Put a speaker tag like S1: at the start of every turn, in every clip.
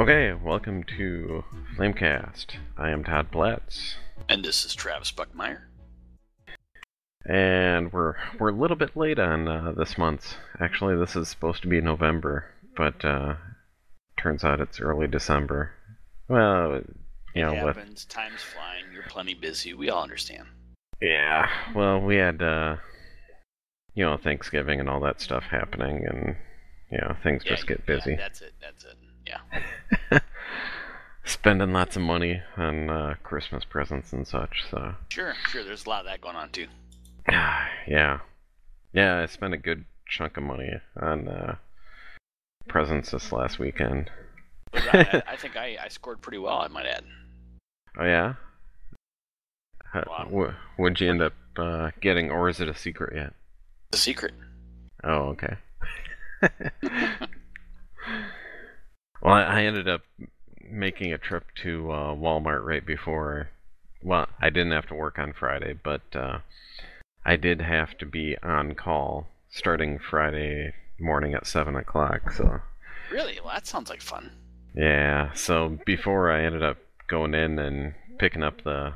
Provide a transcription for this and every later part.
S1: Okay, welcome to Flamecast. I am Todd Blatz,
S2: And this is Travis Buckmeyer.
S1: and we're a little bit late on this month. Actually, this is supposed to be November, but turns out it's early December. Well, you know
S2: It
S1: what?
S2: happens. Time's flying. You're plenty busy. We all understand.
S1: Yeah. Well, we had Thanksgiving and all that stuff happening, and things just get busy.
S2: Yeah, that's it. Yeah.
S1: Spending lots of money on Christmas presents and such. So.
S2: Sure. There's a lot of that going on too.
S1: Yeah. I spent a good chunk of money on presents this last weekend.
S2: I think I scored pretty well, I might add.
S1: Oh, yeah?
S2: Wow.
S1: What'd you end up getting, or is it a secret yet?
S2: It's a secret.
S1: Oh, okay. Well, I ended up making a trip to Walmart right before. Well, I didn't have to work on Friday, but I did have to be on call starting Friday morning at 7 o'clock. So.
S2: Really? Well, that sounds like fun.
S1: Yeah. So before I ended up going in and picking up the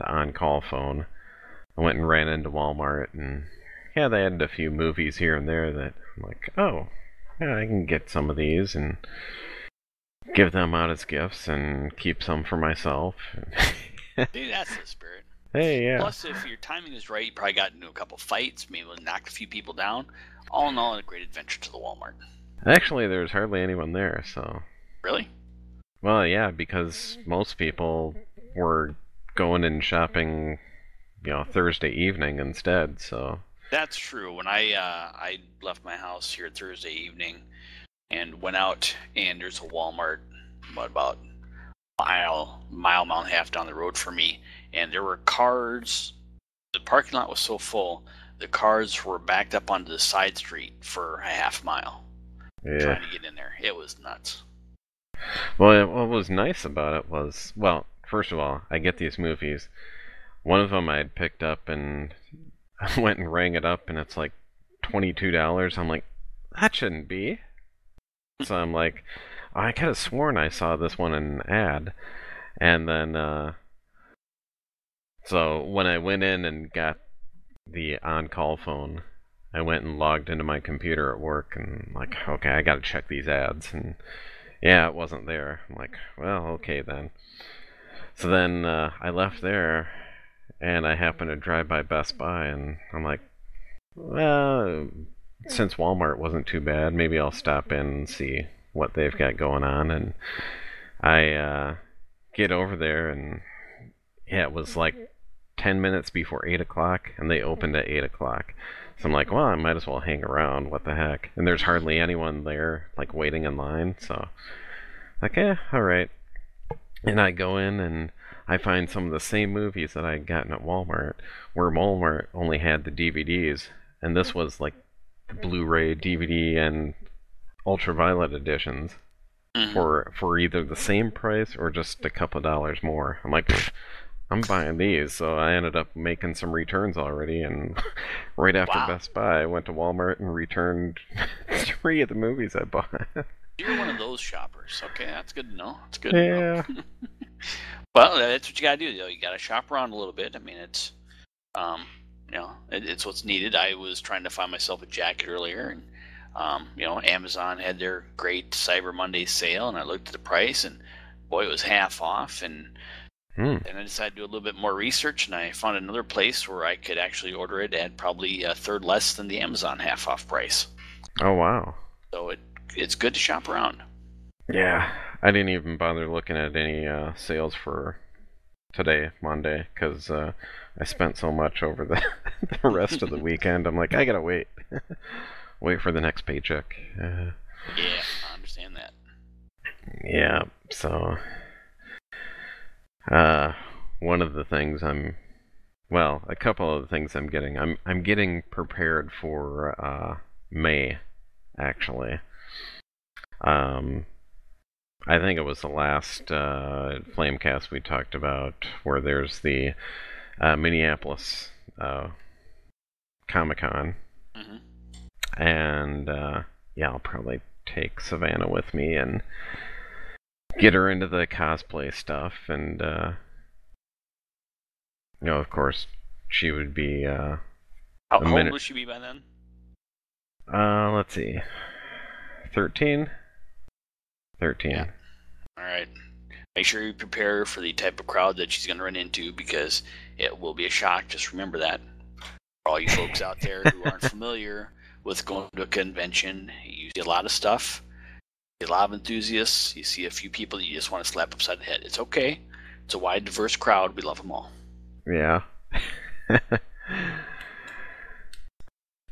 S1: on-call phone, I went and ran into Walmart, and yeah, they had a few movies here and there that I'm like, oh, yeah, I can get some of these and give them out as gifts and keep some for myself.
S2: Dude, that's the spirit.
S1: Hey, yeah.
S2: Plus, if your timing is right, you probably got into a couple fights, maybe knocked a few people down. All in all, a great adventure to the Walmart.
S1: Actually, there's hardly anyone there, so.
S2: Really?
S1: Well, yeah, because most people were going and shopping, Thursday evening instead, so.
S2: That's true. When I left my house here Thursday evening and went out, and there's a Walmart, about mile and a half down the road from me, and there were cars. The parking lot was so full, the cars were backed up onto the side street for a half mile, trying to get in there. It was nuts.
S1: Well, what was nice about it was, well, first of all, I get these movies. One of them I had picked up, and I went and rang it up, and it's like $22. I'm like, that shouldn't be. So I'm like, oh, I could have sworn I saw this one in an ad. And then, so when I went in and got the on-call phone, I went and logged into my computer at work, and like, okay, I gotta check these ads. And yeah, it wasn't there. I'm like, well, okay then. So then I left there, and I happened to drive by Best Buy, and I'm like, well, since Walmart wasn't too bad, maybe I'll stop in and see what they've got going on. And I get over there, and yeah, it was like 10 minutes before 8 o'clock, and they opened at 8 o'clock. So I'm like, well, I might as well hang around. What the heck? And there's hardly anyone there, like, waiting in line. So, like, all right. And I go in, and I find some of the same movies that I had gotten at Walmart, where Walmart only had the DVDs. And this was, like, the Blu-ray, DVD, and ultraviolet editions for either the same price or just a couple $dollars more. I'm like, I'm buying these. So I ended up making some returns already, and right after Best Buy, I went to Walmart and returned 3 of the movies I bought.
S2: You're one of those shoppers. Okay, that's good to know. It's good
S1: to
S2: know. Well, that's what you gotta do. You gotta shop around a little bit. I mean, it's it's what's needed. I was trying to find myself a jacket earlier, and Amazon had their great Cyber Monday sale, and I looked at the price, and boy, it was half off. And then I decided to do a little bit more research, and I found another place where I could actually order it at probably a third less than the Amazon half off price.
S1: Oh, wow.
S2: So it's good to shop around.
S1: Yeah, I didn't even bother looking at any sales for today, Monday, because I spent so much over the rest of the weekend. I'm like, I gotta wait for the next paycheck.
S2: Yeah, I understand that.
S1: Yeah, so one of the things a couple of the things I'm getting. I'm getting prepared for May, actually. I think it was the last Flamecast we talked about where there's the Minneapolis Comic-Con. And yeah, I'll probably take Savannah with me and get her into the cosplay stuff, and of course, she would be
S2: How old would she be by then?
S1: Let's see, 13. 13.
S2: Yeah. All right. Make sure you prepare for the type of crowd that she's going to run into, because it will be a shock. Just remember that. For all you folks out there who aren't familiar with going to a convention, you see a lot of stuff. You see a lot of enthusiasts. You see a few people that you just want to slap upside the head. It's okay. It's a wide, diverse crowd. We love them all.
S1: Yeah.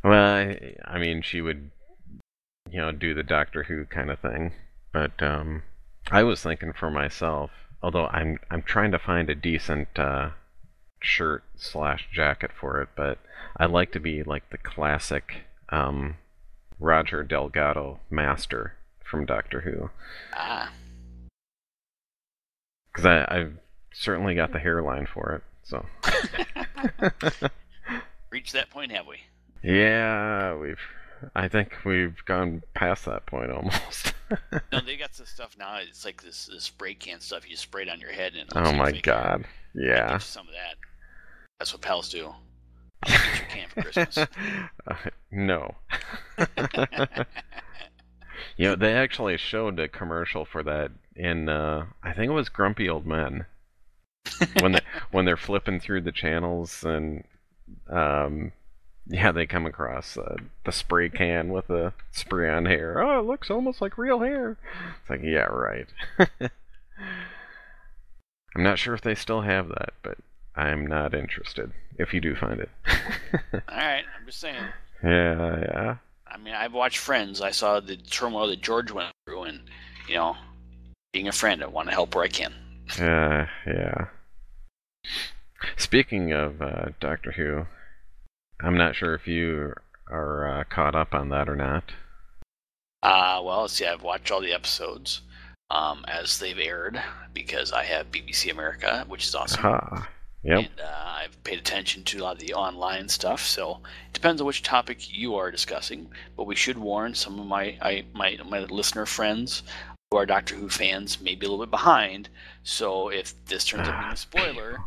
S1: Well, I mean, she would, do the Doctor Who kind of thing. But I was thinking for myself, although I'm trying to find a decent shirt / jacket for it, but I'd like to be like the classic Roger Delgado Master from Doctor Who.
S2: Ah.
S1: Because I've certainly got the hairline for it, so.
S2: Reached that point, have we?
S1: Yeah, I think we've gone past that point almost.
S2: No, they got some stuff now. It's like this spray can stuff. You spray it on your head, and
S1: oh my god, yeah.
S2: Get you some of that. That's what pals do. I'll get you a can for Christmas.
S1: No. They actually showed a commercial for that in I think it was Grumpy Old Men. when they're flipping through the channels, and they come across the spray can with the spray on hair. Oh, it looks almost like real hair. It's like, yeah, right. I'm not sure if they still have that, but I'm not interested if you do find it.
S2: Alright, I'm just saying.
S1: Yeah.
S2: I mean, I've watched Friends. I saw the turmoil that George went through, and, being a friend, I want to help where I can.
S1: Yeah. Speaking of Doctor Who, I'm not sure if you are caught up on that or not.
S2: Well, let's see, I've watched all the episodes as they've aired, because I have BBC America, which is awesome.
S1: Yep.
S2: And I've paid attention to a lot of the online stuff, so it depends on which topic you are discussing. But we should warn some of my listener friends who are Doctor Who fans may be a little bit behind. So if this turns out being a spoiler,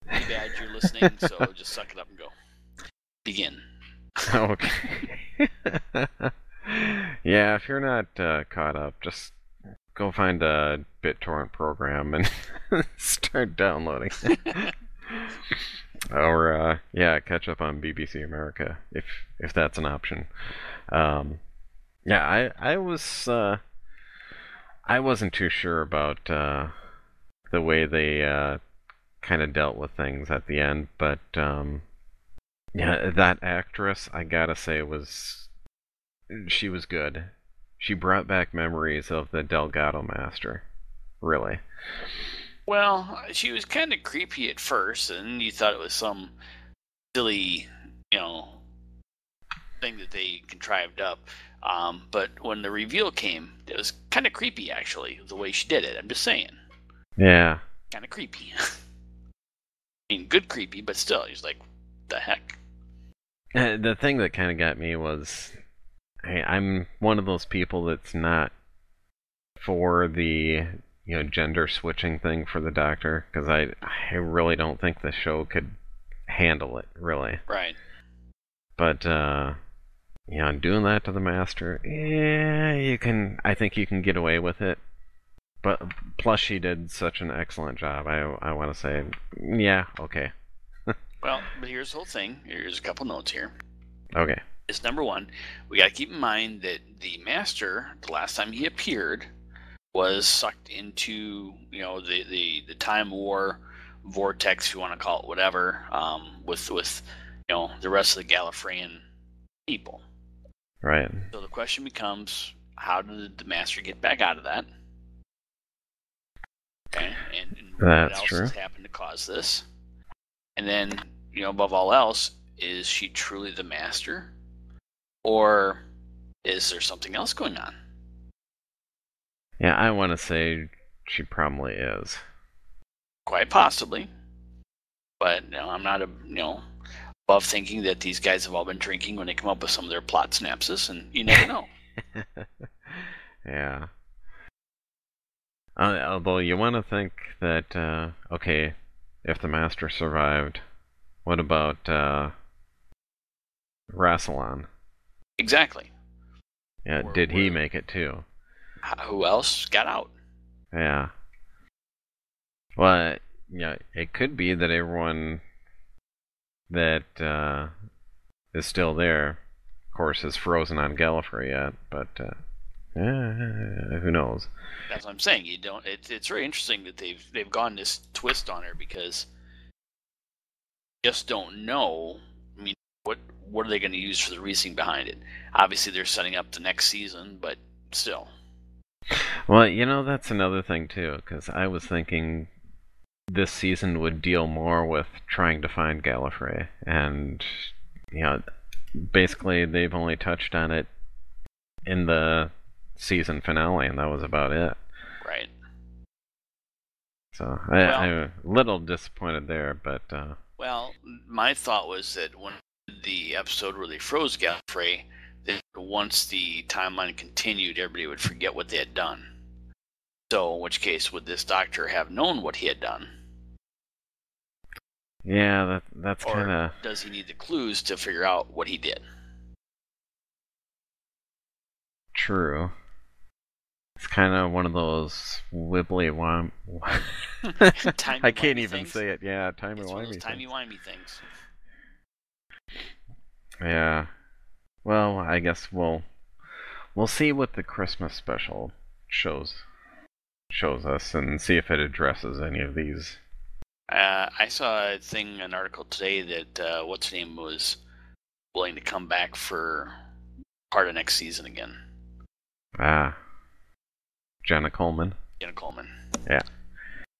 S2: too bad you're listening, so just suck it up and go. Begin.
S1: Okay. Yeah, if you're not caught up, just go find a BitTorrent program and start downloading. Or catch up on BBC America if that's an option. I wasn't too sure about the way they kind of dealt with things at the end, but that actress, I gotta say, she was good. She brought back memories of the Delgado Master, really.
S2: Well, she was kind of creepy at first, and you thought it was some silly, thing that they contrived up. But when the reveal came, it was kind of creepy, actually, the way she did it. I'm just saying.
S1: Yeah.
S2: Kind of creepy. I mean, good creepy, but still, he's like, the heck?
S1: The thing that kind of got me was, I'm one of those people that's not for the gender switching thing for the Doctor, because I really don't think the show could handle it, really.
S2: Right.
S1: But doing that to the Master, I think you can get away with it. But plus, she did such an excellent job. I want to say, yeah, okay.
S2: Well, but here's the whole thing. Here's a couple notes here.
S1: Okay.
S2: It's number one, we got to keep in mind that the Master, the last time he appeared, was sucked into the Time War vortex, if you want to call it whatever, with the rest of the Gallifreyan people.
S1: Right.
S2: So the question becomes, how did the Master get back out of that? Okay, and what
S1: That's
S2: else
S1: true.
S2: has happened to cause this? And then, above all else, is she truly the Master? Or is there something else going on?
S1: Yeah, I want to say she probably is.
S2: Quite possibly. But I'm not above thinking that these guys have all been drinking when they come up with some of their plot synapses, and you never know.
S1: Yeah. Although you want to think that, okay, if the Master survived, what about Rassilon?
S2: Exactly.
S1: Yeah, did he make it too?
S2: Who else got out?
S1: Yeah. Well, yeah, it could be that everyone that is still there, of course, is frozen on Gallifrey yet, but who knows?
S2: That's what I'm saying. You don't. It's very interesting that they've gone this twist on her because you just don't know. I mean, what are they going to use for the reasoning behind it? Obviously, they're setting up the next season, but still.
S1: Well, that's another thing too, because I was thinking this season would deal more with trying to find Gallifrey, and you know, basically they've only touched on it in the season finale, and that was about it.
S2: Right.
S1: So I'm a little disappointed there, but
S2: well, my thought was that when the episode where they froze Gallifrey, that once the timeline continued, everybody would forget what they had done. So, in which case, would this doctor have known what he had done?
S1: Yeah, that's kind of.
S2: Does he need the clues to figure out what he did?
S1: True. It's kind of one of those wibbly womp. I can't even
S2: things.
S1: say it. Yeah,
S2: timey-wimey things.
S1: Yeah. Well, I guess we'll see what the Christmas special shows us and see if it addresses any of these.
S2: I saw an article today that what's her name was willing to come back for part of next season again.
S1: Jenna Coleman.
S2: Yeah.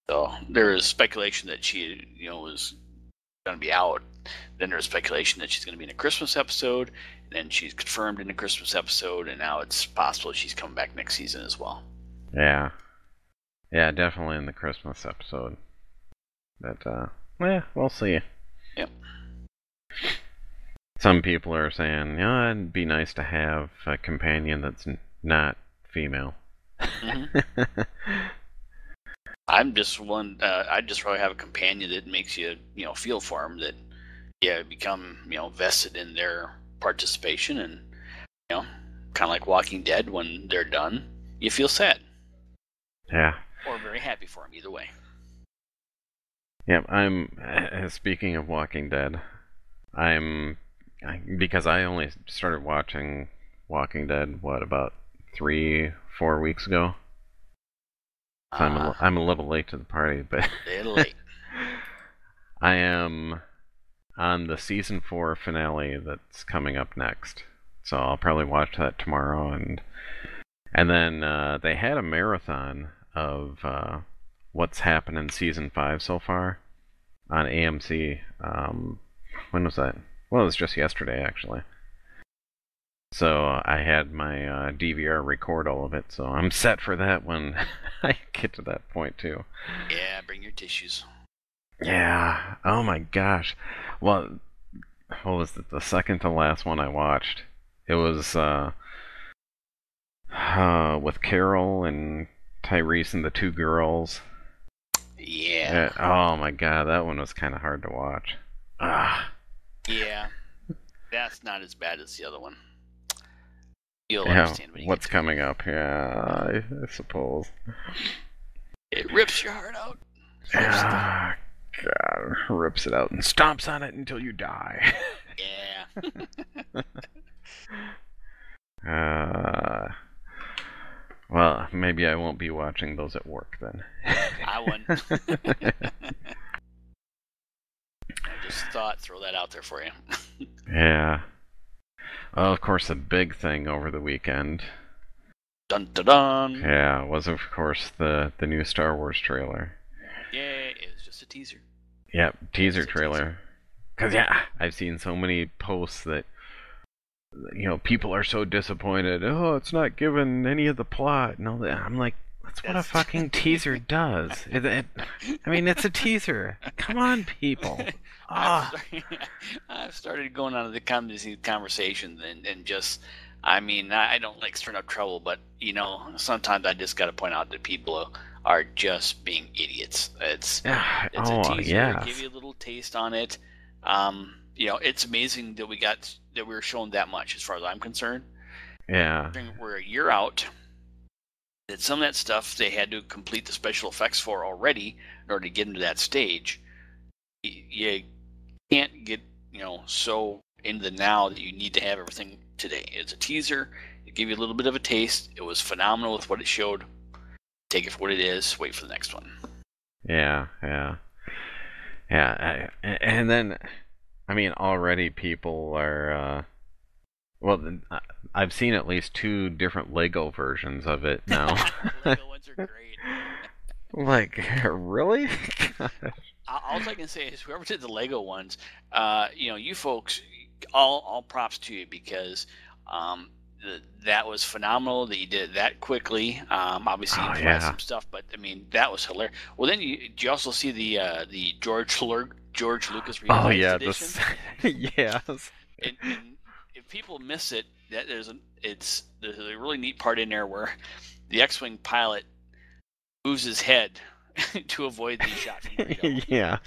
S2: So there is speculation that she, was going to be out. Then there's speculation that she's going to be in a Christmas episode, and then she's confirmed in a Christmas episode, and now it's possible she's coming back next season as well.
S1: Yeah. Yeah, definitely in the Christmas episode. But, we'll see.
S2: Yep.
S1: Some people are saying, it'd be nice to have a companion that's not female.
S2: Mm-hmm. I'm just one. I'd just rather have a companion that makes you, feel for them, that you become, vested in their participation, and kind of like Walking Dead. When they're done, you feel sad.
S1: Yeah.
S2: Or very happy for them, either way.
S1: Yep. Speaking of Walking Dead, because I only started watching Walking Dead about 3-4 weeks ago. So I'm a little late to the party, but
S2: a little late.
S1: I am on the season 4 finale that's coming up next, so I'll probably watch that tomorrow, and then they had a marathon of what's happened in season 5 so far on AMC. When was that? Well, it was just yesterday, actually. So I had my DVR record all of it, so I'm set for that when I get to that point too.
S2: Yeah, bring your tissues.
S1: Yeah. Oh my gosh. Well, what was it? The second to last one I watched. It was with Carol and Tyrese and the two girls.
S2: Yeah.
S1: Oh my god, that one was kind of hard to watch.
S2: Yeah. That's not as bad as the other one. You'll understand when you
S1: what's coming up. Yeah, I suppose.
S2: It rips your heart out.
S1: God, rips it out and stomps on it until you die.
S2: Yeah.
S1: Well, maybe I won't be watching those at work then.
S2: I wouldn't. I just thought, throw that out there for you.
S1: Yeah. Well, of course, the big thing over the weekend.
S2: Dun dun dun.
S1: Yeah, was of course the new Star Wars trailer.
S2: Yeah, it was just a teaser.
S1: Yep, teaser trailer. Cause yeah, I've seen so many posts that people are so disappointed. Oh, it's not given any of the plot and all that. I'm like, that's what a fucking teaser does. I mean, it's a teaser. Come on, people.
S2: I've started going on to the conversation and just, I mean, I don't like stirring up trouble, but sometimes I just got to point out that people are just being idiots. It's a teaser, give you a little taste on it. It's amazing that we were shown that much, as far as I'm concerned.
S1: Yeah.
S2: We're a year out. That some of that stuff they had to complete the special effects for already in order to get into that stage. You can't get so into the now that you need to have everything today. It's a teaser. It gave you a little bit of a taste. It was phenomenal with what it showed. Take it for what it is. Wait for the next one.
S1: Yeah. And then, I mean, already people are. Well, I've seen at least 2 different Lego versions of it now.
S2: Lego ones are great.
S1: Like, really?
S2: All I can say is whoever did the Lego ones, you folks, all props to you, because that was phenomenal that you did it that quickly. Obviously, you tried some stuff, but I mean, that was hilarious. Well, then did you also see the George Lucas Revised edition?
S1: Yes.
S2: And if people miss it, there's a really neat part in there where the X-wing pilot moves his head to avoid the shot from Greedo.
S1: Yeah.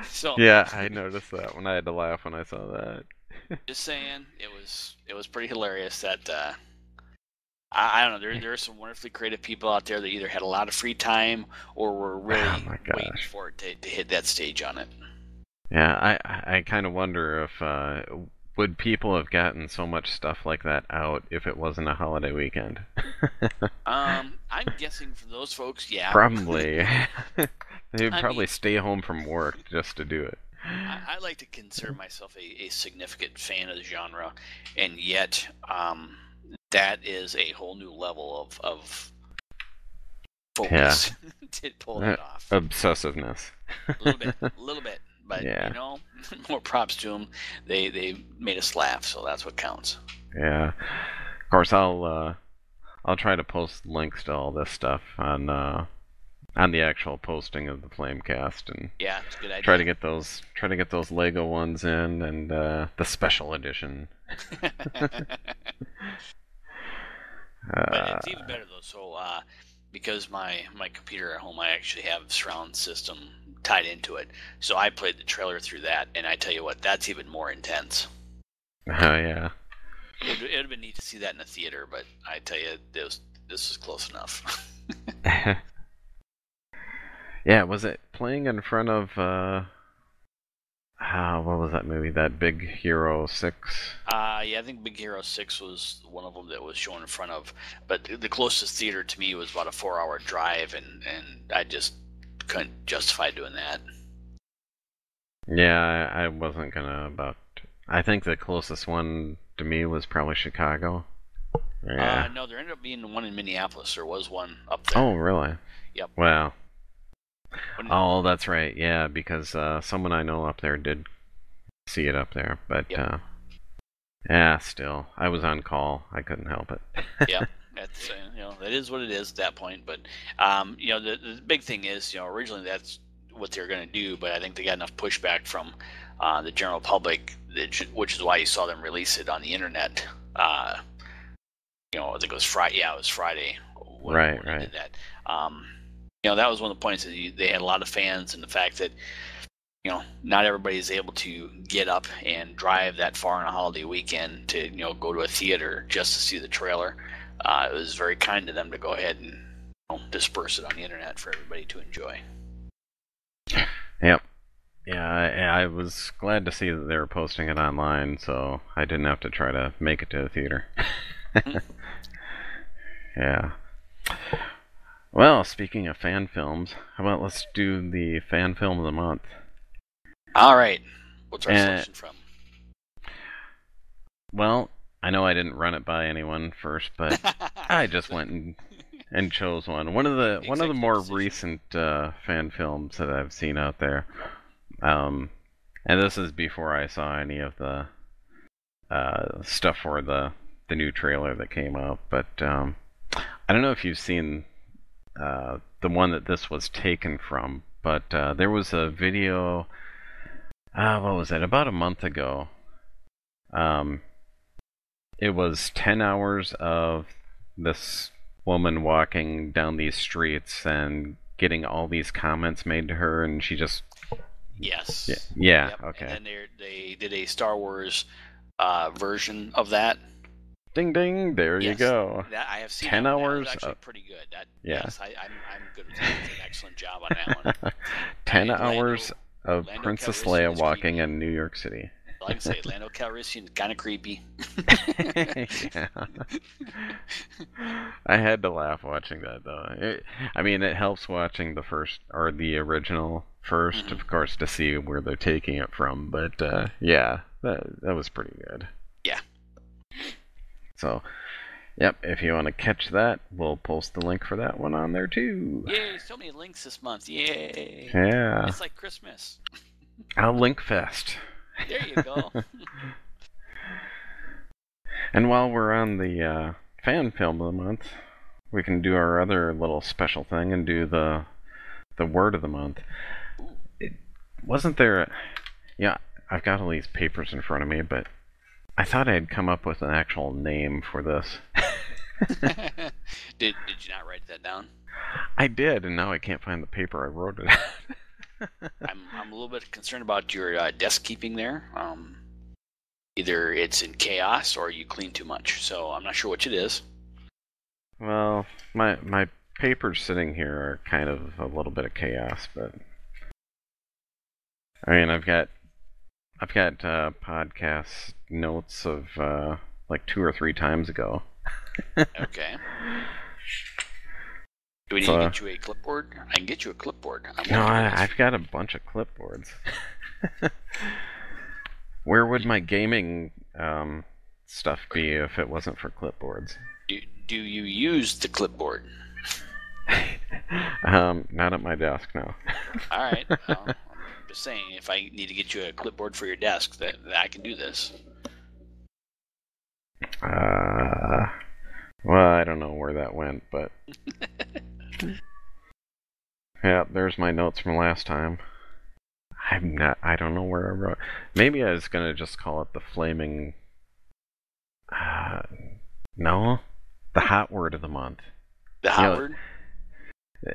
S2: So
S1: yeah, I noticed that when I had to laugh when I saw that.
S2: Just saying, it was pretty hilarious. That I don't know. There are some wonderfully creative people out there that either had a lot of free time or were really waiting for it to hit that stage on it.
S1: Yeah, I kind of wonder if would people have gotten so much stuff like that out if it wasn't a holiday weekend?
S2: I'm guessing for those folks, yeah.
S1: Probably. They'd probably stay home from work just to do it.
S2: I like to consider myself a significant fan of the genre, and yet that is a whole new level of focus to pull it off.
S1: Obsessiveness.
S2: A little bit. But, more props to them. They made us laugh, so that's what counts.
S1: Yeah. Of course, I'll try to post links to all this stuff on the actual posting of the Flamecast, and
S2: it's a good idea.
S1: Try to get those Lego ones in, and the special edition.
S2: But it's even better though. So because my computer at home, I actually have surround system tied into it, so I played the trailer through that, and I tell you what, that's even more intense.
S1: Oh yeah.
S2: It would have been neat to see that in a theater, but I tell you, this is close enough.
S1: Yeah, was it playing in front of what was that movie? That Big Hero 6?
S2: I think Big Hero 6 was one of them that was shown in front of, but the closest theater to me was about a 4-hour drive, and I just couldn't justify doing that.
S1: Yeah, I wasn't gonna I think the closest one to me was probably Chicago. Yeah.
S2: No, there ended up being one in Minneapolis. There was one up there.
S1: Oh, really?
S2: Yep.
S1: Wow. Oh, that's right. Yeah, because someone I know up there did see it up there, but still, I was on call. I couldn't help it.
S2: Yeah, that's that is what it is at that point. But the big thing is, originally that's what they were going to do, but I think they got enough pushback from the general public, which is why you saw them release it on the internet. I think it was Friday. Yeah, it was Friday. When they did that. That was one of the points that they had a lot of fans, and the fact that not everybody is able to get up and drive that far on a holiday weekend to go to a theater just to see the trailer. It was very kind of them to go ahead and disperse it on the internet for everybody to enjoy.
S1: Yep. Yeah, I was glad to see that they were posting it online, so I didn't have to try to make it to the theater. Yeah. Well, speaking of fan films, how about let's do the fan film of the month?
S2: All right. What's our selection from?
S1: Well, I know I didn't run it by anyone first, but I just went and chose one. One of the more recent fan films that I've seen out there. And this is before I saw any of the stuff for the new trailer that came out, but I don't know if you've seen the one that this was taken from, but there was a video, what was it, about a month ago. It was 10 hours of this, woman walking down these streets and getting all these comments made to her, and she just...
S2: Yes.
S1: Yeah.
S2: Yep.
S1: Okay.
S2: And then they did a Star Wars version of that.
S1: Ding ding. There you go.
S2: That I have seen.
S1: 10
S2: that one.
S1: hours.
S2: That was actually pretty good. That,
S1: yeah.
S2: Yes, I'm good with that. They did an excellent job on that one.
S1: 10 hours of
S2: Lando
S1: Princess
S2: Calrissian
S1: Leia
S2: is
S1: walking
S2: creepy.
S1: in New York City.
S2: All I can say, Lando Calrissian is kind of creepy.
S1: Yeah. I had to laugh watching that though. It helps watching the first or the original first, of course, to see where they're taking it from. But yeah, that was pretty good.
S2: Yeah.
S1: So, yep. If you want to catch that, we'll post the link for that one on there too.
S2: Yay! So many links this month. Yay!
S1: Yeah.
S2: It's like Christmas.
S1: I'll link fest.
S2: There you go.
S1: And while we're on the fan film of the month, we can do our other little special thing and do the word of the month. Wasn't there... Yeah, I've got all these papers in front of me, but I thought I had come up with an actual name for this.
S2: Did you not write that down?
S1: I did, and now I can't find the paper I wrote it at.
S2: I'm a little bit concerned about your desk keeping there. Either it's in chaos or you clean too much. So I'm not sure which it is.
S1: Well, my papers sitting here are kind of a little bit of chaos, but I mean, I've got podcast notes of like 2 or 3 times ago.
S2: Okay. Do we need to get you a clipboard? I can get you a clipboard.
S1: No, I've got a bunch of clipboards. Where would my gaming stuff be if it wasn't for clipboards?
S2: Do you use the clipboard?
S1: Not at my desk, no.
S2: All right. Well, I'm just saying, if I need to get you a clipboard for your desk, that I can do this.
S1: Well, I don't know where that went, but yeah, there's my notes from last time. I don't know where I wrote. Maybe I was gonna just call it the flaming. No, the hot word of the month.
S2: The hot word.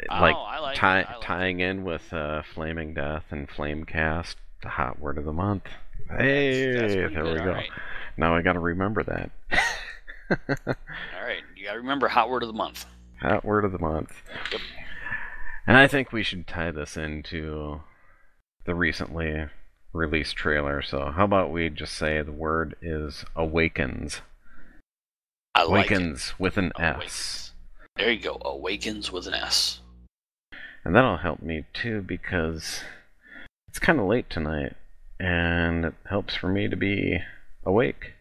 S1: Like,
S2: I like
S1: tying in with Flaming Death and Flamecast, the hot word of the month. Hey,
S2: that's
S1: there
S2: good.
S1: we go.
S2: Right.
S1: Now I gotta remember that.
S2: All right, you gotta remember hot word of the month.
S1: Hot word of the month.
S2: Yep.
S1: And I think we should tie this into the recently released trailer. So how about we just say the word is Awakens. Awakens with an
S2: Awakens.
S1: S.
S2: There you go. Awakens with an S.
S1: And that'll help me too because it's kind of late tonight, and it helps for me to be awake.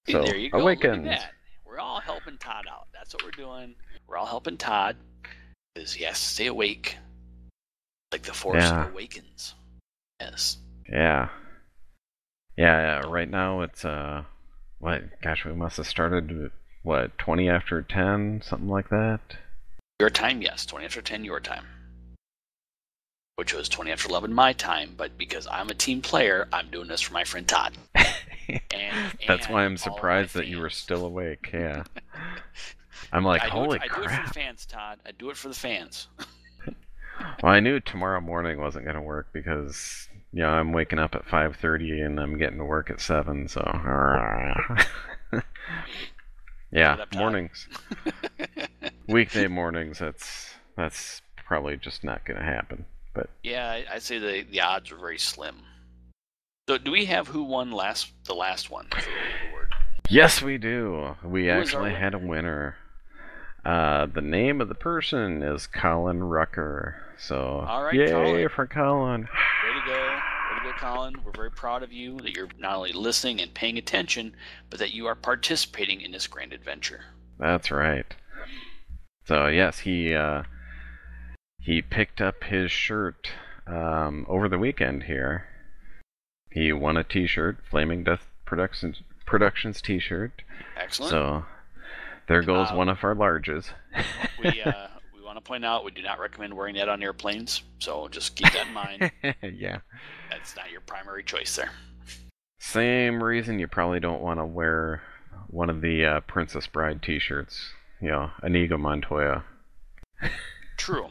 S1: So
S2: there you go.
S1: Awakens.
S2: Look at that. We're all helping Todd out. That's what we're doing. We're all helping Todd because he has to stay awake, like the Force awakens. Yes.
S1: Yeah. Right now it's what? Gosh, we must have started what 20 after 10, something like that.
S2: Your time, yes, 20 after 10 your time, which was 20 after 11 my time. But because I'm a team player, I'm doing this for my friend Todd.
S1: That's why I'm surprised that you were still awake. Yeah. I'm like, holy crap.
S2: I do it for the fans, Todd. I do it for the fans.
S1: Well, I knew tomorrow morning wasn't going to work because, I'm waking up at 5:30 and I'm getting to work at 7, so... Yeah, mornings. Weekday mornings, that's probably just not going to happen. But
S2: yeah, I'd say the odds are very slim. So do we have who won the last one for the word?
S1: Yes, we do. We actually had a winner. The name of the person is Colin Rucker. So,
S2: all right,
S1: yay
S2: Colin.
S1: for Colin.
S2: Way to go. Way to go, Colin. We're very proud of you that you're not only listening and paying attention, but that you are participating in this grand adventure.
S1: That's right. So, yes, he picked up his shirt over the weekend here. He won a t-shirt, Flaming Death Productions t-shirt.
S2: Excellent.
S1: So, there goes one of our larges.
S2: We want to point out we do not recommend wearing that on airplanes, so just keep that in mind.
S1: Yeah.
S2: That's not your primary choice there.
S1: Same reason you probably don't want to wear one of the Princess Bride t-shirts. Inigo Montoya.
S2: True.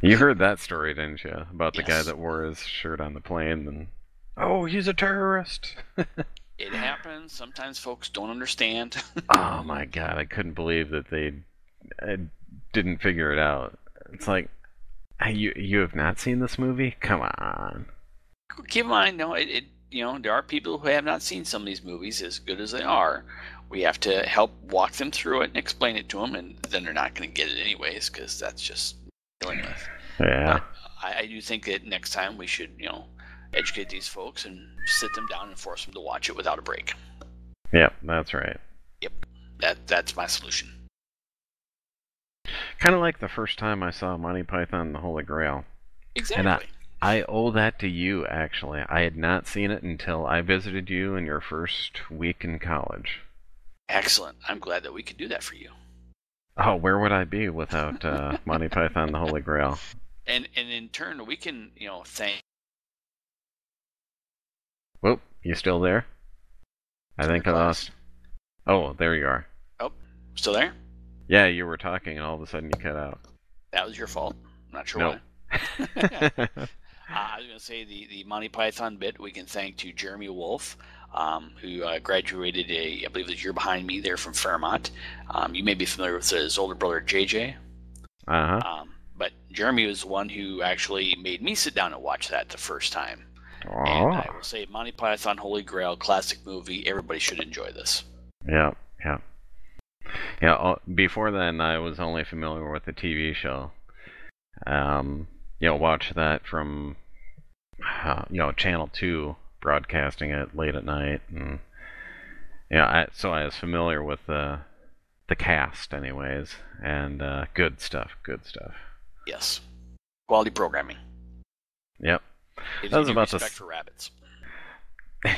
S1: You heard that story, didn't you? About the guy
S2: Yes.
S1: that wore his shirt on the plane and, oh, he's a terrorist.
S2: It happens. Sometimes folks don't understand.
S1: Oh my god, I couldn't believe that they didn't figure it out. It's like, you have not seen this movie? Come on.
S2: Keep in mind, no, there are people who have not seen some of these movies, as good as they are. We have to help walk them through it and explain it to them, and then they're not going to get it anyways, because that's just dealing with.
S1: Yeah.
S2: But I do think that next time we should, educate these folks and sit them down and force them to watch it without a break.
S1: Yep, that's right.
S2: Yep, that's my solution.
S1: Kind of like the first time I saw Monty Python and the Holy Grail.
S2: Exactly.
S1: And I owe that to you, actually. I had not seen it until I visited you in your first week in college.
S2: Excellent. I'm glad that we could do that for you.
S1: Oh, where would I be without Monty Python and the Holy Grail?
S2: And in turn, we can, thank.
S1: Whoop, you still there? I think I lost. Oh, there you are.
S2: Oh, still there?
S1: Yeah, you were talking and all of a sudden you cut out.
S2: That was your fault. I'm not sure
S1: Nope.
S2: why. I was going to say the Monty Python bit we can thank to Jeremy Wolf, who graduated I believe it was a year behind me there from Fairmont. You may be familiar with his older brother JJ.
S1: Uh-huh.
S2: But Jeremy was the one who actually made me sit down and watch that the first time.
S1: Aww.
S2: And I will say Monty Python, Holy Grail, classic movie. Everybody should enjoy this.
S1: Yeah. Yeah, before then I was only familiar with the TV show. Watch that from, Channel 2, broadcasting it late at night. And, so I was familiar with the cast anyways. And good stuff.
S2: Yes. Quality programming.
S1: Yep.
S2: That was about respect for rabbits.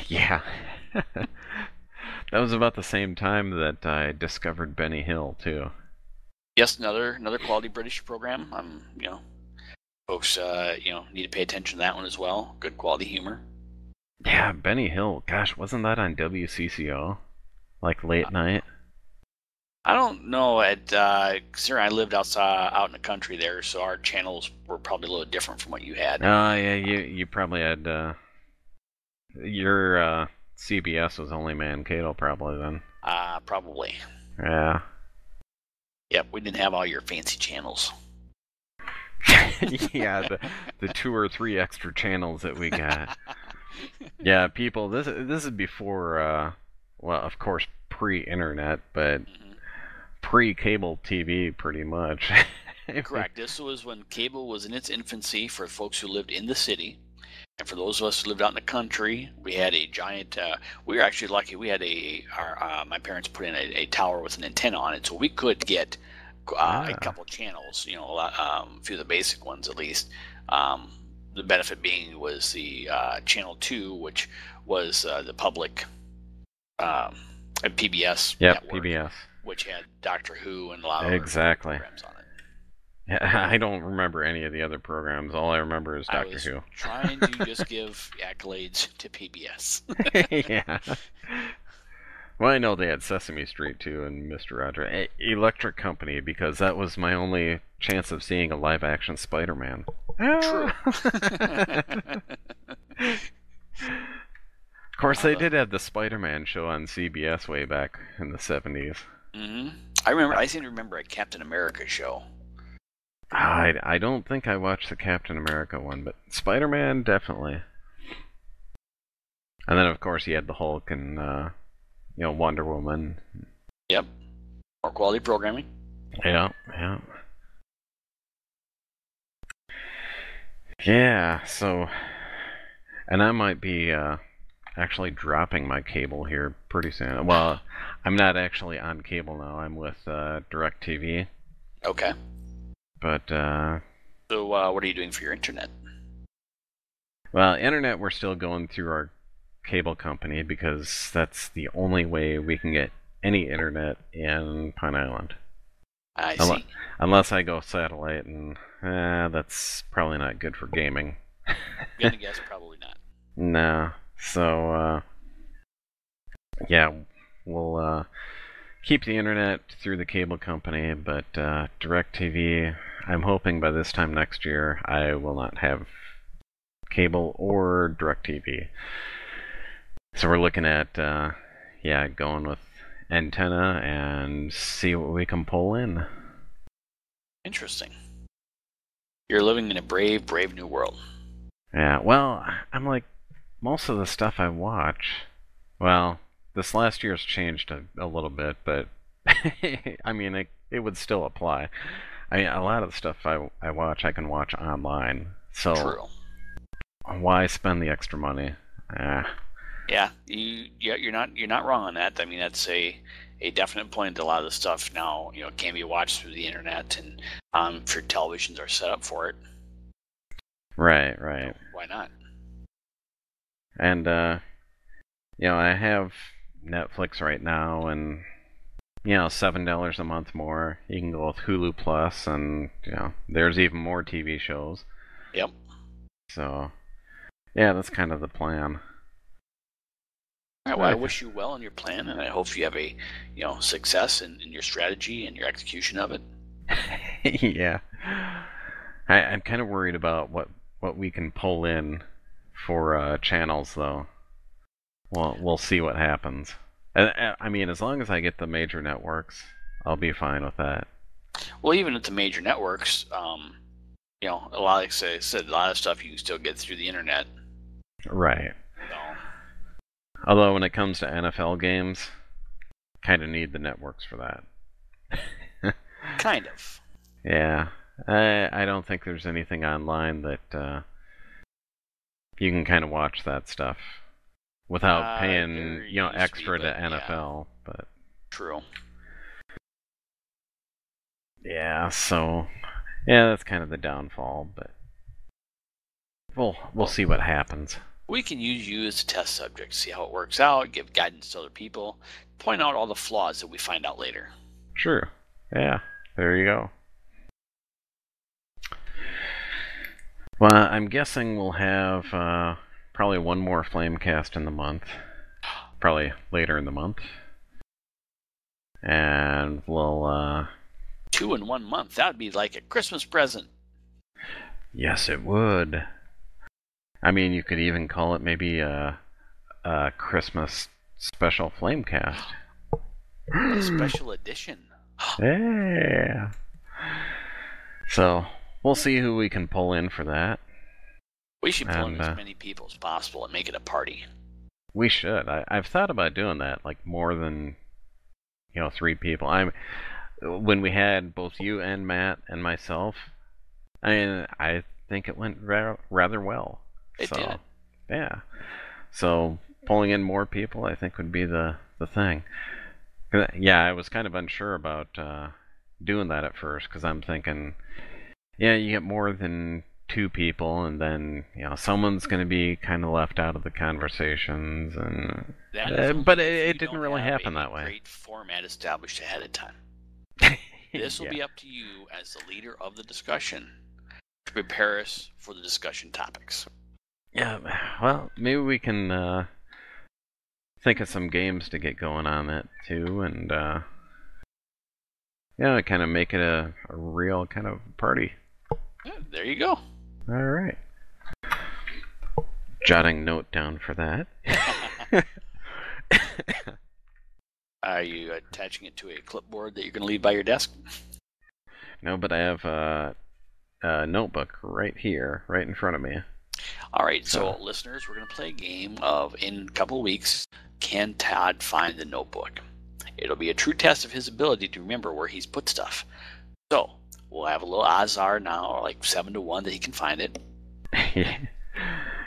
S1: Yeah. That was about the same time that I discovered Benny Hill too.
S2: Yes, another quality British program. Folks, need to pay attention to that one as well. Good quality humor.
S1: Yeah, Benny Hill. Gosh, wasn't that on WCCO? Like late night?
S2: I don't know. Considering I lived out in the country there, so our channels were probably a little different from what you had.
S1: Oh, yeah, you probably had your CBS was only Mankato probably then.
S2: Probably.
S1: Yeah.
S2: Yep, we didn't have all your fancy channels.
S1: Yeah, the 2 or 3 extra channels that we got. Yeah, people, this is before, well, of course, pre-internet, but pre-cable TV, pretty much.
S2: Correct. This was when cable was in its infancy for folks who lived in the city. And for those of us who lived out in the country, we had a giant. We were actually lucky. We had my parents put in a tower with an antenna on it, so we could get a couple channels. A few of the basic ones at least. The benefit being was the Channel 2, which was the public PBS.
S1: Yep,
S2: network,
S1: PBS.
S2: which had Doctor Who and a lot of
S1: exactly
S2: programs on it.
S1: Yeah, I don't remember any of the other programs. All I remember is Doctor Who.
S2: Trying to just give accolades to PBS.
S1: Yeah. Well, I know they had Sesame Street too and Mr. Roger. Electric Company, because that was my only chance of seeing a live-action Spider-Man.
S2: True.
S1: Of course, they did have the Spider-Man show on CBS way back in the 70s.
S2: Mm-hmm. I seem to remember a Captain America show.
S1: I don't think I watched the Captain America one, but Spider-Man, definitely. And then, of course, you had the Hulk and, Wonder Woman.
S2: Yep. More quality programming.
S1: Yeah. Yeah, so... And I might be, actually dropping my cable here pretty soon. Well, I'm not actually on cable now. I'm with, DirecTV.
S2: Okay.
S1: But,
S2: So, what are you doing for your internet?
S1: Well, internet, we're still going through our cable company because that's the only way we can get any internet in Pine Island.
S2: I see.
S1: Unless I go satellite, and that's probably not good for gaming.
S2: Gonna guess probably not.
S1: No. So, yeah, we'll keep the internet through the cable company, but DirecTV, I'm hoping by this time next year I will not have cable or DirecTV. So we're looking at, going with antenna and see what we can pull in.
S2: Interesting. You're living in a brave, brave new world.
S1: Yeah, well, I'm like, most of the stuff I watch, well, this last year's changed a little bit, but I mean, it would still apply. I mean, a lot of the stuff I watch, I can watch online. So
S2: True.
S1: why spend the extra money?
S2: Yeah, you're not wrong on that. I mean, that's a definite point. A lot of the stuff now, can be watched through the internet, and if your televisions are set up for it.
S1: Right.
S2: Why not?
S1: And I have Netflix right now, and $7 a month more. You can go with Hulu Plus, and there's even more TV shows.
S2: Yep.
S1: So, yeah, that's kind of the plan.
S2: All right, well, I wish you well in your plan, and I hope you have a success in your strategy and your execution of it.
S1: Yeah. I'm kind of worried about what we can pull in for channels, though. Well, we'll see what happens. I mean, as long as I get the major networks, I'll be fine with that.
S2: Well, even at the major networks, a lot, like I said, a lot of stuff you can still get through the internet.
S1: Right.
S2: So.
S1: Although when it comes to NFL games, kind of need the networks for that.
S2: Kind of.
S1: Yeah. I don't think there's anything online that you can kind of watch that stuff without paying, extra to NFL.
S2: Yeah.
S1: But
S2: true.
S1: Yeah, so that's kind of the downfall, but we'll see what happens.
S2: We can use you as a test subject, see how it works out, give guidance to other people, point out all the flaws that we find out later.
S1: Sure. Yeah, there you go. Well, I'm guessing we'll have probably one more Flamecast in the month. Probably later in the month. And we'll...
S2: 2 in 1 month. That would be like a Christmas present.
S1: Yes, it would. I mean, you could even call it maybe a Christmas special Flamecast.
S2: A special edition.
S1: Yeah. So, we'll see who we can pull in for that.
S2: We should pull in as many people as possible and make it a party.
S1: We should. I've thought about doing that, like more than 3 people. When we had both you and Matt and myself, I think it went rather well.
S2: It did.
S1: Yeah. So pulling in more people, I think, would be the thing. Yeah, I was kind of unsure about doing that at first, because I'm thinking, you get more than 2 people, and then someone's going to be kind of left out of the conversations, and but it didn't really happen that way.
S2: Great format established ahead of time. This will be up to you as the leader of the discussion to prepare us for the discussion topics.
S1: Yeah, well, maybe we can think of some games to get going on it too, and kind of make it a real kind of party.
S2: Yeah, there you go.
S1: All right. Jotting note down for that.
S2: Are you attaching it to a clipboard that you're going to leave by your desk?
S1: No, but I have a notebook right here, right in front of me.
S2: All right, so listeners, we're going to play a game of, in a couple of weeks, can Todd find the notebook? It'll be a true test of his ability to remember where he's put stuff. So, we'll have a little odds are now, like 7 to 1 that he can find it.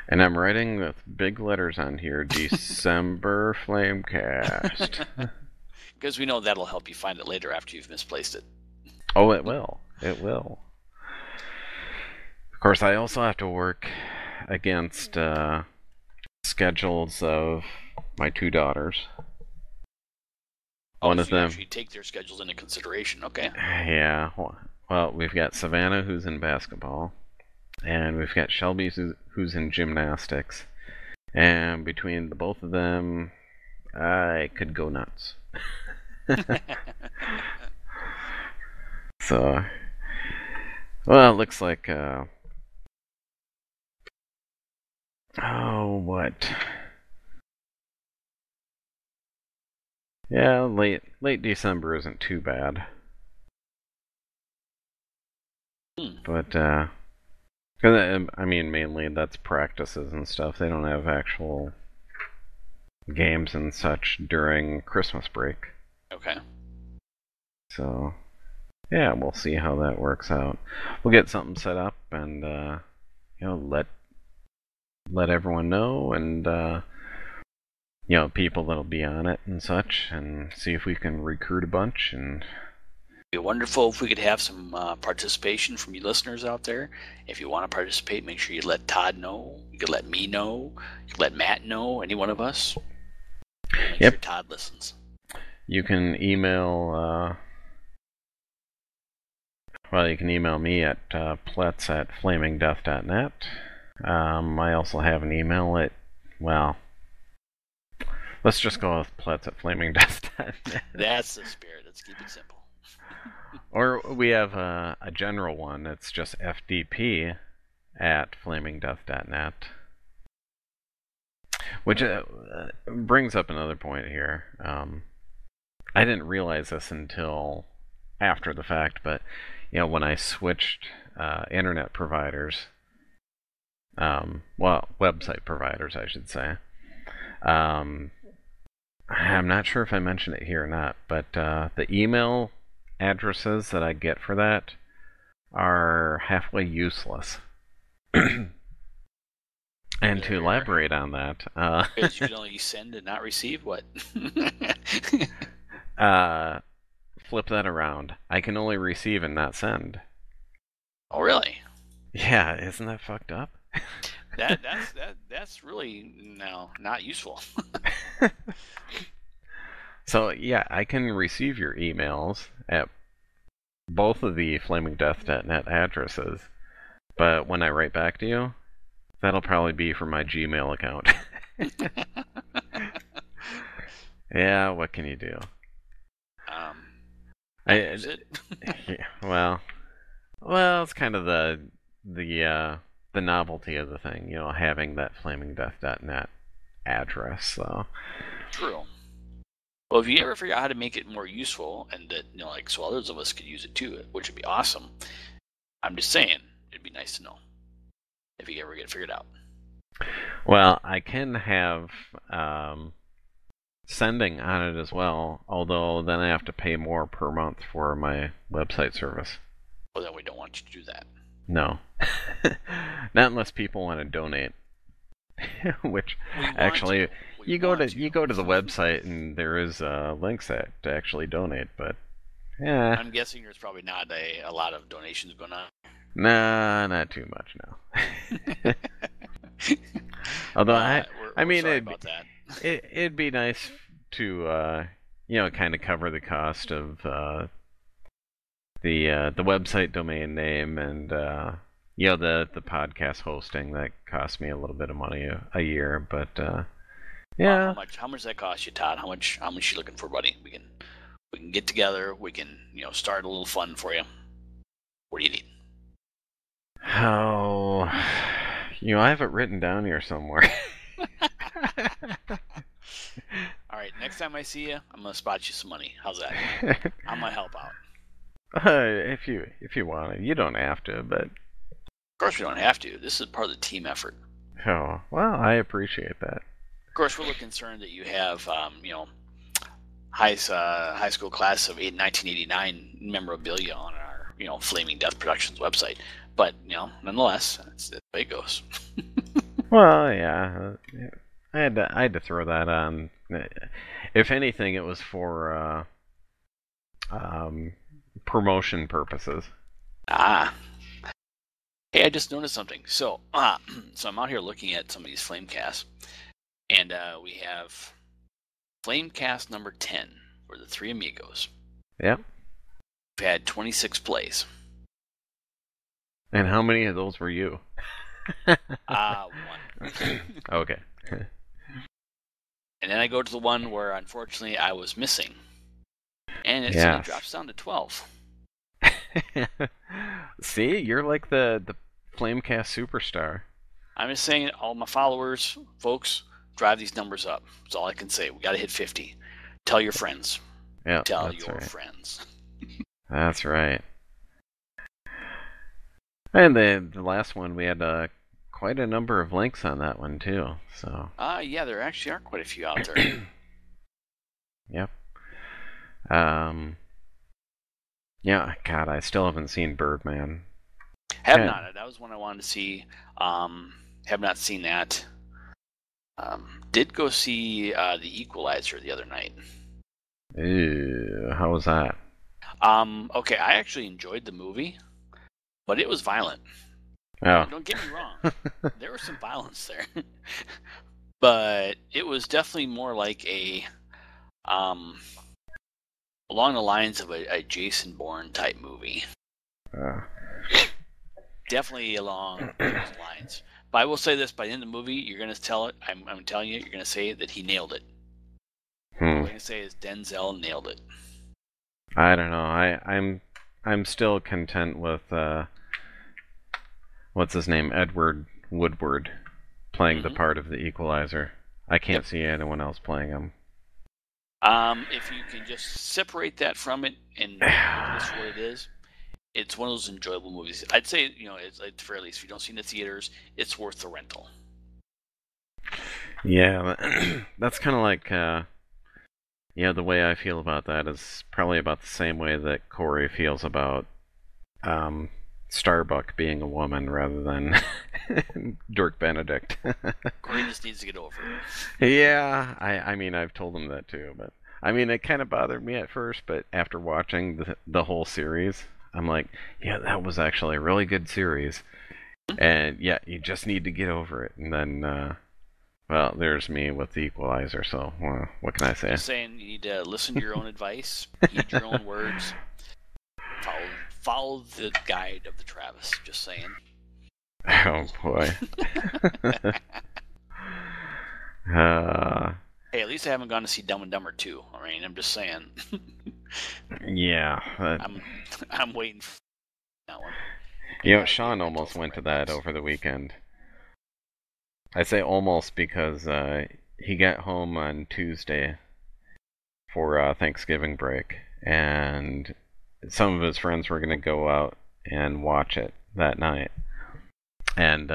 S1: And I'm writing with big letters on here, December Flamecast.
S2: Because we know that'll help you find it later after you've misplaced it.
S1: Oh, it will. It will. Of course, I also have to work against schedules of my 2 daughters. One of them
S2: actually take their schedules into consideration. Okay.
S1: Yeah. Well, we've got Savannah, who's in basketball, and we've got Shelby, who's in gymnastics. And between the both of them, I could go nuts. So, well, it looks like, oh, what? Yeah, late December isn't too bad. But, 'cause, I mean, mainly that's practices and stuff. They don't have actual games and such during Christmas break.
S2: Okay.
S1: So, yeah, we'll see how that works out. We'll get something set up and, let everyone know and, people that'll be on it and such, and see if we can recruit a bunch. And
S2: It'd be wonderful if we could have some participation from you listeners out there. If you want to participate, make sure you let Todd know. You could let me know. You could let Matt know. Any one of us. Make sure Todd listens.
S1: You can email. You can email me at plets@flamingdeath.net. I also have an email at, let's just go with plets@flamingdeath.net.
S2: That's the spirit. Let's keep it simple.
S1: Or we have a general one. It's just fdp@flamingdeath.net. Which brings up another point here. I didn't realize this until after the fact, but when I switched internet providers, website providers, I should say. I'm not sure if I mentioned it here or not, but the email addresses that I get for that are halfway useless. And to elaborate on that,
S2: because you can only send and not receive. What?
S1: Flip that around. I can only receive and not send.
S2: Oh, really?
S1: Yeah, isn't that fucked up?
S2: That's really not useful.
S1: So yeah, I can receive your emails at both of the flamingdeath.net addresses, but when I write back to you, that'll probably be from my Gmail account. Yeah, what can you do?
S2: Use it.
S1: Yeah, well, it's kind of the novelty of the thing, having that flamingdeath.net address. So
S2: True. Well, if you ever figure out how to make it more useful, and that so others of us could use it too, which would be awesome. I'm just saying, it'd be nice to know if you ever get it figured out.
S1: Well, I can have sending on it as well, although then I have to pay more per month for my website service.
S2: Well, then we don't want you to do that.
S1: No. Not unless people want to donate. Which actually you go to the website and there is links to actually donate, but yeah.
S2: I'm guessing there's probably not a lot of donations going on.
S1: Nah, not too much now. Although it'd be nice to kind of cover the cost of the website domain name and the podcast hosting. That costs me a little bit of money a year, but yeah.
S2: How much does that cost you, Todd? How much you looking for, buddy? We can get together. We can start a little fun for you. What do you need?
S1: Oh, I have it written down here somewhere.
S2: All right, next time I see you, I'm gonna spot you some money. How's that? I'm gonna help out.
S1: If you want to, you don't have to, but
S2: of course we don't have to. This is part of the team effort.
S1: Oh, well, I appreciate that.
S2: Of course, we're a little concerned that you have high school class of 1989 memorabilia on our Flaming Death Productions website, but nonetheless, that's the way it goes.
S1: Well, yeah. I had to throw that on. If anything, it was for promotion purposes.
S2: Ah. Hey, I just noticed something. So I'm out here looking at some of these Flamecasts, and we have Flamecast number 10 for the Three Amigos.
S1: Yep.
S2: We've had 26 plays.
S1: And how many of those were you?
S2: One.
S1: Okay.
S2: And then I go to the one where, unfortunately, I was missing. And it
S1: Yes.
S2: drops down to 12.
S1: See, you're like the Flamecast superstar.
S2: I'm just saying, all my followers, folks, drive these numbers up. That's all I can say. We got to hit 50. Tell your friends.
S1: Yeah,
S2: Tell
S1: that's
S2: your
S1: right.
S2: friends.
S1: That's right. And the last one, we had quite a number of links on that one too. So.
S2: Yeah, there actually are quite a few out there.
S1: Yep. Yeah, God, I still haven't seen Birdman.
S2: Have not. That was one I wanted to see. Have not seen that. Did go see The Equalizer the other night.
S1: Ew, how was that?
S2: Okay, I actually enjoyed the movie, but it was violent.
S1: Oh.
S2: Don't get me wrong. There was some violence there. But it was definitely more like a along the lines of a Jason Bourne type movie. Definitely along those lines. But I will say this: by the end of the movie, you're gonna tell it. I'm telling you, you're gonna say that he nailed it. What I'm gonna say is Denzel nailed it.
S1: I don't know. I'm still content with what's his name, Edward Woodward, playing the part of the Equalizer. I can't see anyone else playing him.
S2: If you can just separate that from it and look at this for what it is, it's one of those enjoyable movies. I'd say, it's at the very least, if you don't see it in the theaters, it's worth the rental.
S1: Yeah, that's kind of like, the way I feel about that is probably about the same way that Corey feels about Starbuck being a woman rather than Dirk Benedict.
S2: Corey just needs to get over it.
S1: Yeah, I mean, I've told him that too, but I mean, it kind of bothered me at first, but after watching the whole series, I'm like, yeah, that was actually a really good series, and yeah, you just need to get over it. And then, well, there's me with the Equalizer, so what can I say?
S2: I'm saying you need to listen to your own advice, heed your own words, follow the guide of the Travis. Just saying.
S1: Oh boy.
S2: Hey, at least I haven't gone to see Dumb and Dumber 2. I mean, I'm just saying.
S1: Yeah.
S2: I'm waiting for that one.
S1: Sean almost went to that over the weekend. I say almost because he got home on Tuesday for Thanksgiving break, and some of his friends were going to go out and watch it that night. And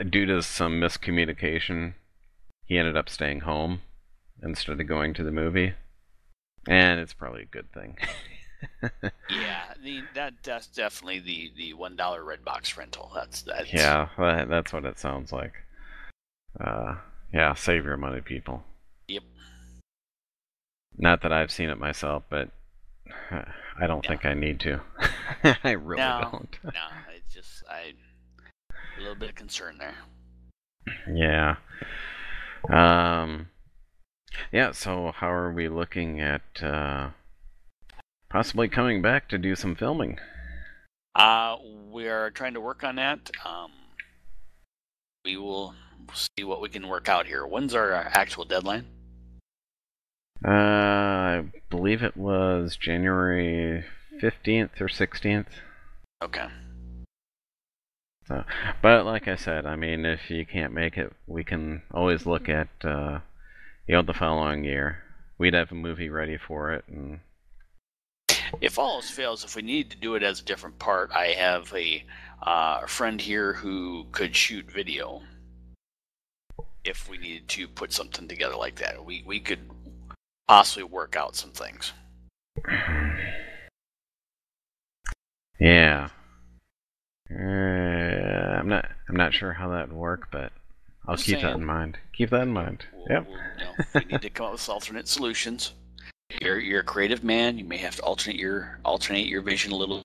S1: due to some miscommunication, he ended up staying home instead of going to the movie. And it's probably a good thing.
S2: Yeah, that's definitely the $1 Redbox rental. That's
S1: Yeah, that's what it sounds like. Yeah, save your money, people.
S2: Yep.
S1: Not that I've seen it myself, but I don't think I need to. I really don't.
S2: No, it's just a little bit of concern there.
S1: Yeah. Yeah, so how are we looking at possibly coming back to do some filming?
S2: We are trying to work on that. We will see what we can work out here. When's our actual deadline?
S1: I believe it was January 15th or 16th.
S2: Okay.
S1: So, but like I said, I mean, if you can't make it, we can always look at the following year. We'd have a movie ready for it, and
S2: if all else fails, if we need to do it as a different part, I have a friend here who could shoot video. If we needed to put something together like that, we could possibly work out some things.
S1: Yeah. I'm not sure how that would work, but I'll keep that in mind. Keep that in mind. Yep.
S2: We need to come up with alternate solutions. You're a creative man. You may have to alternate your vision a little.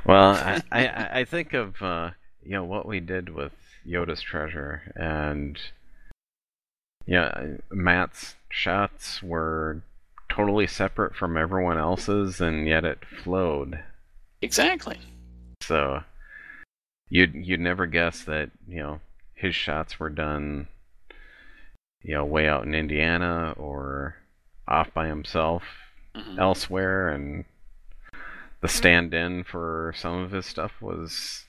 S1: Well, I think of what we did with Yoda's Treasure, and Matt's shots were totally separate from everyone else's, and yet it flowed.
S2: Exactly.
S1: So you'd never guess that his shots were done way out in Indiana, or off by himself elsewhere, and the stand-in for some of his stuff was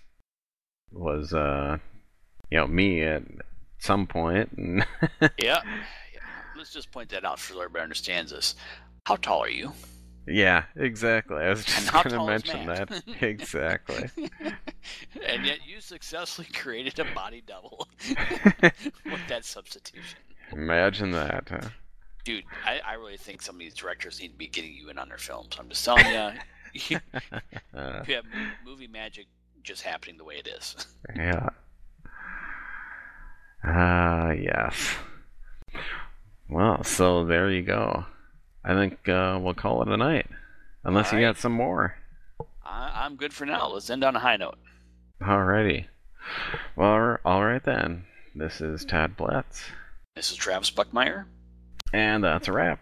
S1: me at some point. And
S2: Yeah. Let's just point that out so everybody understands this. How tall are you?
S1: yeah, exactly. I was just
S2: how
S1: going to
S2: tall is
S1: mention
S2: Matt?
S1: that. Exactly.
S2: And yet you successfully created a body double with that substitution.
S1: Imagine that, huh?
S2: Dude, I really think some of these directors need to be getting you in on their films. I'm just telling you, you have movie magic just happening the way it is.
S1: Yeah. Yes. Well, so there you go. I think we'll call it a night. Unless you got some more.
S2: I'm good for now. Let's end on a high note.
S1: Alrighty. Well, alright then. This is Todd Blatz.
S2: This is Travis Buckmeyer.
S1: And that's a wrap.